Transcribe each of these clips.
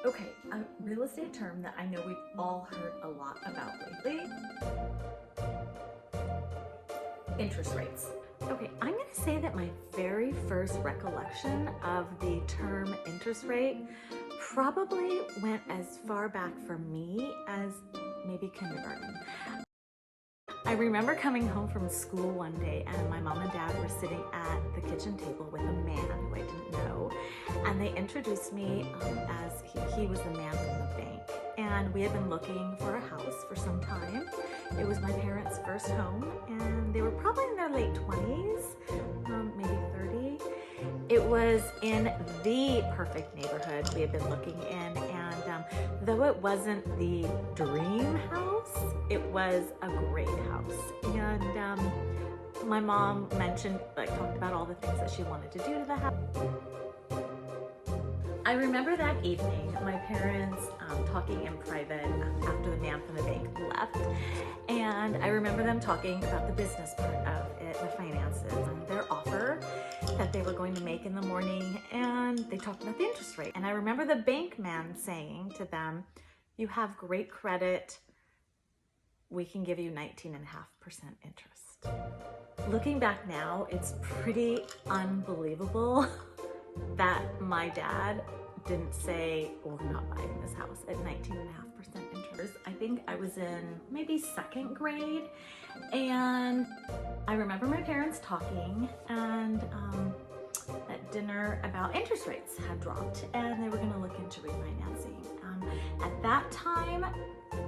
Okay, a real estate term that I know we've all heard a lot about lately, interest rates. Okay, I'm gonna say that my very first recollection of the term interest rate probably went as far back for me as maybe kindergarten. I remember coming home from school one day and my mom and dad were sitting at the kitchen table with a man who I didn't know, and they introduced me as he was the man from the bank. And we had been looking for a house for some time. It was my parents' first home and they were probably in their late 20s, maybe 30. It was in the perfect neighborhood we had been looking in, and though it wasn't the dream house, it was a great house. And my mom talked about all the things that she wanted to do to the house. I remember that evening, my parents talking in private after the man from the bank left. And I remember them talking about the business part of it, the finances, and their offer that they were going to make in the morning. And they talked about the interest rate. And I remember the bank man saying to them, "You have great credit. We can give you 19.5% interest." Looking back now, it's pretty unbelievable that my dad didn't say, "Well, we're not buying this house at 19.5% interest." I think I was in maybe second grade, and I remember my parents talking and at dinner about interest rates had dropped and they were going to look into refinancing. At that time,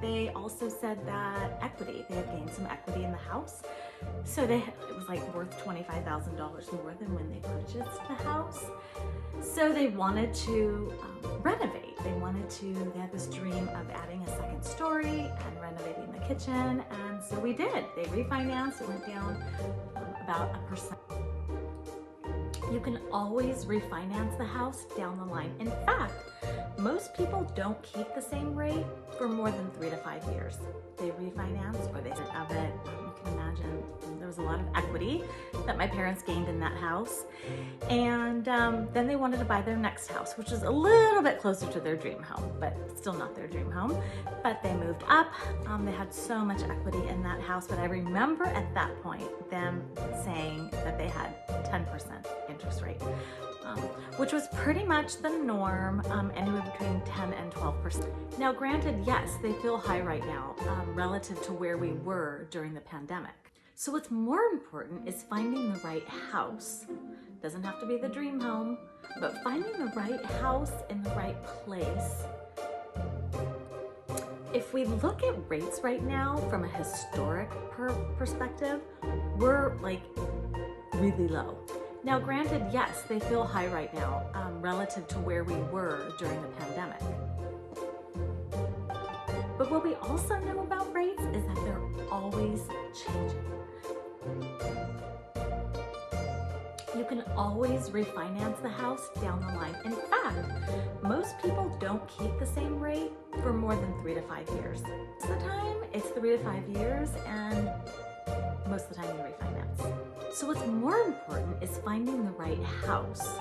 they also said that they had gained some equity in the house. So it was like worth $25,000 more than when they purchased the house. So they wanted to renovate. They had this dream of adding a second story and renovating the kitchen. And so we did. They refinanced. It went down about 1%. You can always refinance the house down the line. In fact, most people don't keep the same rate for more than 3 to 5 years. They refinance or they get of it. You can imagine there was a lot of equity that my parents gained in that house. And then they wanted to buy their next house, which is a little bit closer to their dream home, but still not their dream home. But they moved up. They had so much equity in that house. But I remember at that point them saying that they had 10% interest rate, which was pretty much the norm, anywhere between 10 and 12%. Now, granted, yes, they feel high right now relative to where we were during the pandemic. So what's more important is finding the right house. Doesn't have to be the dream home, but finding the right house in the right place. If we look at rates right now from a historic perspective, we're like really low. Now, granted, yes, they feel high right now relative to where we were during the pandemic. But what we also know about rates is that they're always changing. You can always refinance the house down the line. In fact, most people don't keep the same rate for more than 3 to 5 years. Most of the time, it's 3 to 5 years, and most of the time you refinance. So what's more important is finding the right house.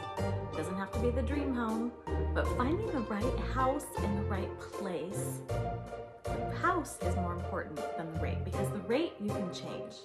Doesn't have to be the dream home, but finding the right house in the right place. The house is more important than the rate, because the rate you can change.